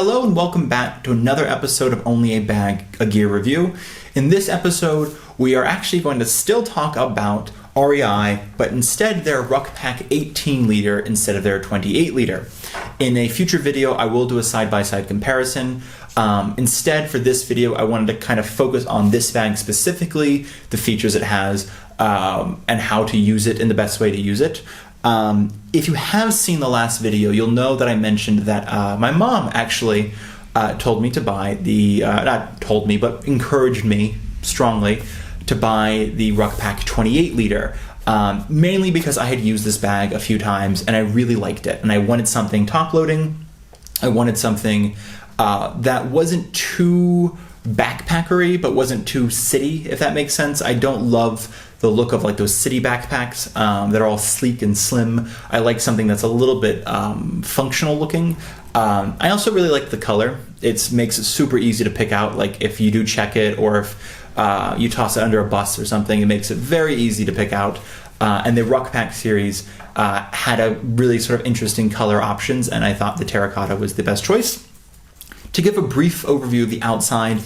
Hello and welcome back to another episode of Only a Bag, a Gear Review. In this episode, we are actually going to still talk about REI, but instead their Ruckpack 18 liter instead of their 28 liter. In a future video, I will do a side-by-side comparison. Instead, for this video, I wanted to kind of focus on this bag specifically, the features it has, and how to use it and the best way to use it. If you have seen the last video, you'll know that I mentioned that my mom actually told me to buy the, not told me, but encouraged me strongly to buy the Ruckpack 28 liter, mainly because I had used this bag a few times and I really liked it. And I wanted something top-loading. I wanted something that wasn't too backpackery, but wasn't too city, if that makes sense. I don't love the look of like those city backpacks that are all sleek and slim. I like something that's a little bit functional looking. I also really like the color. It makes it super easy to pick out, like if you do check it or if you toss it under a bus or something, it makes it very easy to pick out. And the Ruckpack series had a really sort of interesting color options, and I thought the terracotta was the best choice. To give a brief overview of the outside,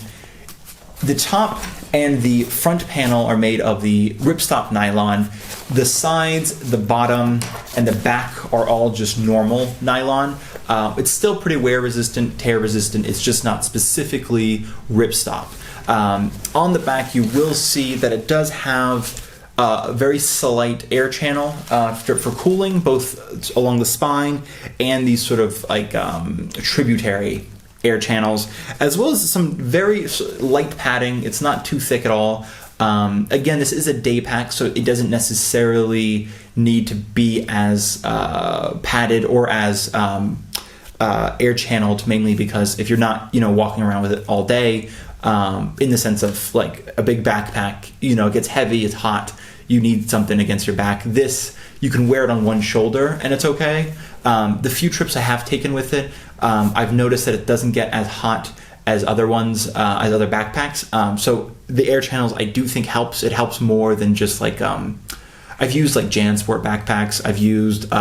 the top and the front panel are made of the ripstop nylon. The sides, the bottom, and the back are all just normal nylon. It's still pretty wear resistant, tear resistant. It's just not specifically ripstop. On the back, you will see that it does have a very slight air channel for cooling, both along the spine and these sort of like tributary air channels, as well as some very light padding. It's not too thick at all. Again, this is a Daypack, so it doesn't necessarily need to be as padded or as air channeled, mainly because if you're not, walking around with it all day, in the sense of like a big backpack, it gets heavy, it's hot, you need something against your back. This, you can wear it on one shoulder and it's okay. The few trips I have taken with it, I've noticed that it doesn't get as hot as other ones, as other backpacks. So the air channels I do think helps. It helps more than just like, I've used like JanSport backpacks. I've used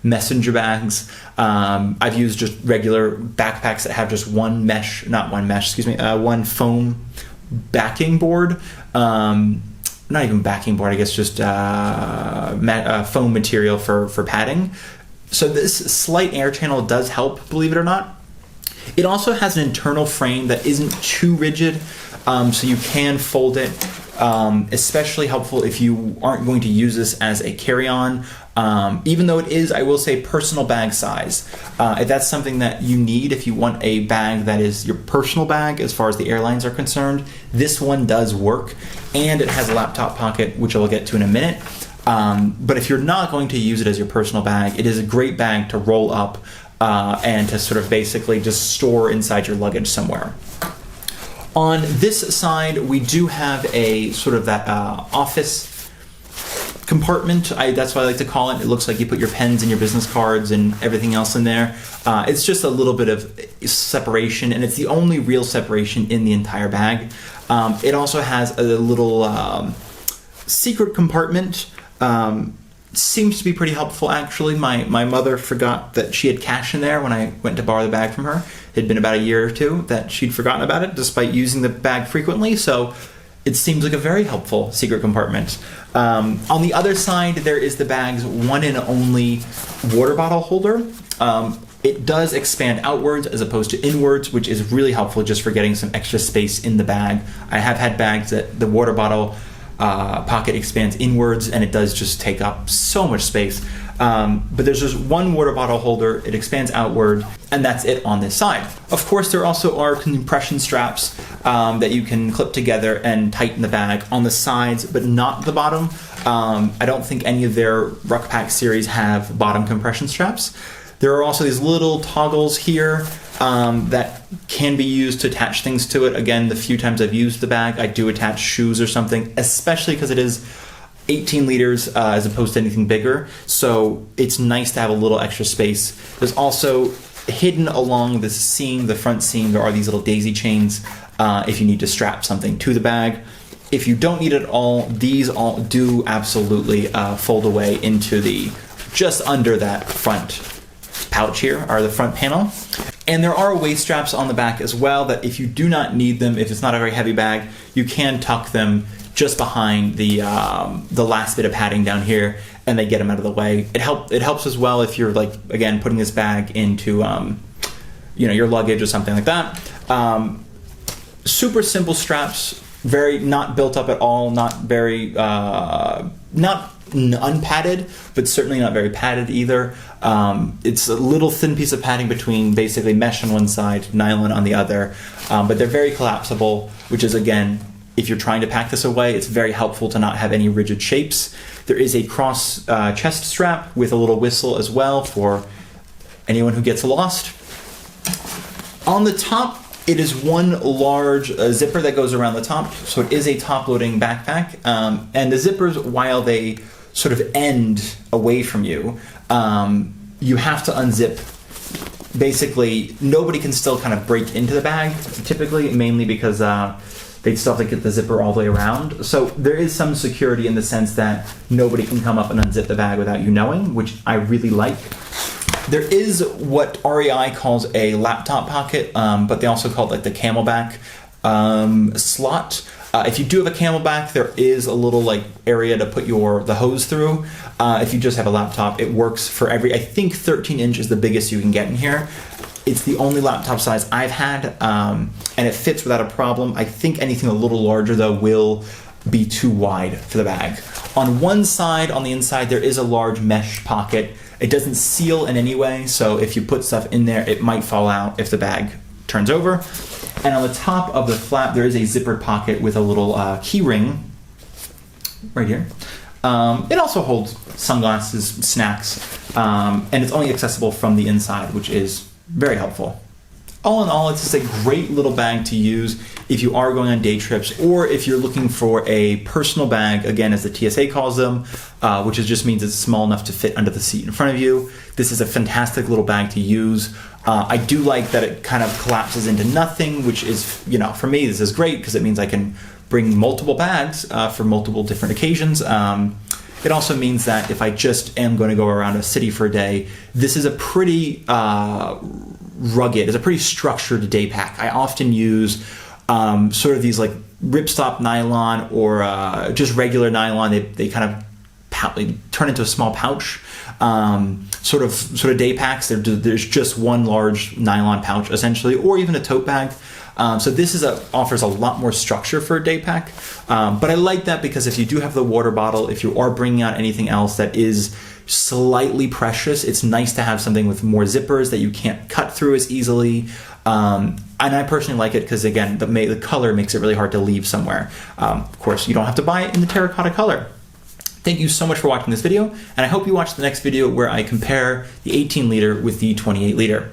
messenger bags. I've used just regular backpacks that have just one foam backing board. Not even backing board, I guess just foam material for padding. So this slight air channel does help, believe it or not. It also has an internal frame that isn't too rigid, so you can fold it. Especially helpful if you aren't going to use this as a carry-on, even though it is, I will say, personal bag size. If that's something that you need, if you want a bag that is your personal bag as far as the airlines are concerned, this one does work, and it has a laptop pocket, which I'll get to in a minute. But if you're not going to use it as your personal bag, it is a great bag to roll up and to sort of basically just store inside your luggage somewhere. On this side, we do have a sort of that office compartment. That's what I like to call it. It looks like you put your pens and your business cards and everything else in there. It's just a little bit of separation, and it's the only real separation in the entire bag. It also has a little secret compartment. Seems to be pretty helpful, actually. My mother forgot that she had cash in there when I went to borrow the bag from her. It had been about a year or two that she'd forgotten about it, despite using the bag frequently, so it seems like a very helpful secret compartment. On the other side, there is the bag's one and only water bottle holder. It does expand outwards as opposed to inwards, which is really helpful just for getting some extra space in the bag. I have had bags that the water bottle pocket expands inwards, and it does just take up so much space. But there's just one water bottle holder, it expands outward, and that's it on this side. Of course, there also are compression straps that you can clip together and tighten the bag on the sides, but not the bottom. I don't think any of their Ruckpack series have bottom compression straps. There are also these little toggles here that can be used to attach things to it. Again, the few times I've used the bag, I do attach shoes or something, especially because it is 18 liters as opposed to anything bigger. So it's nice to have a little extra space. There's also hidden along the seam, the front seam, there are these little daisy chains if you need to strap something to the bag. If you don't need it all, these all do absolutely fold away into the, just under that front pouch here, or the front panel. And there are waist straps on the back as well that if you do not need them, if it's not a very heavy bag, you can tuck them just behind the last bit of padding down here, and they get them out of the way. It helps as well if you're, like, again, putting this bag into your luggage or something like that. Super simple straps, very not built up at all, not very not unpadded, but certainly not very padded either. It's a little thin piece of padding between basically mesh on one side, nylon on the other, but they're very collapsible, which is, again, if you're trying to pack this away, it's very helpful to not have any rigid shapes. There is a cross chest strap with a little whistle as well for anyone who gets lost. On the top, it is one large zipper that goes around the top, so it is a top-loading backpack. And the zippers, while they sort of end away from you, you have to unzip. Basically, nobody can still kind of break into the bag, typically, mainly because they'd still have to get the zipper all the way around. So there is some security in the sense that nobody can come up and unzip the bag without you knowing, which I really like. There is what REI calls a laptop pocket, but they also call it like the camelback slot. If you do have a camelback, there is a little like area to put the hose through. If you just have a laptop, it works for I think 13 inch is the biggest you can get in here. It's the only laptop size I've had, and it fits without a problem. I think anything a little larger, though, will be too wide for the bag. On one side, on the inside, there is a large mesh pocket. It doesn't seal in any way, so if you put stuff in there, it might fall out if the bag turns over. And on the top of the flap, there is a zippered pocket with a little key ring right here. It also holds sunglasses, snacks, and it's only accessible from the inside, which is very helpful. All in all, it's just a great little bag to use if you are going on day trips, or if you're looking for a personal bag, again, as the TSA calls them, which just means it's small enough to fit under the seat in front of you. This is a fantastic little bag to use. I do like that it kind of collapses into nothing, which is, for me, this is great because it means I can bring multiple bags for multiple different occasions. It also means that if I just am going to go around a city for a day, this is a pretty rugged, it's a pretty structured day pack. I often use sort of these like ripstop nylon or just regular nylon. They kind of turn into a small pouch. Sort of day packs. There's just one large nylon pouch essentially, or even a tote bag. So this offers a lot more structure for a day pack. But I like that because if you do have the water bottle, if you are bringing out anything else that is slightly precious, it's nice to have something with more zippers that you can't cut through as easily. And I personally like it because, again, the color makes it really hard to leave somewhere. Of course, you don't have to buy it in the terracotta color. Thank you so much for watching this video, and I hope you watch the next video where I compare the 18 liter with the 28 liter.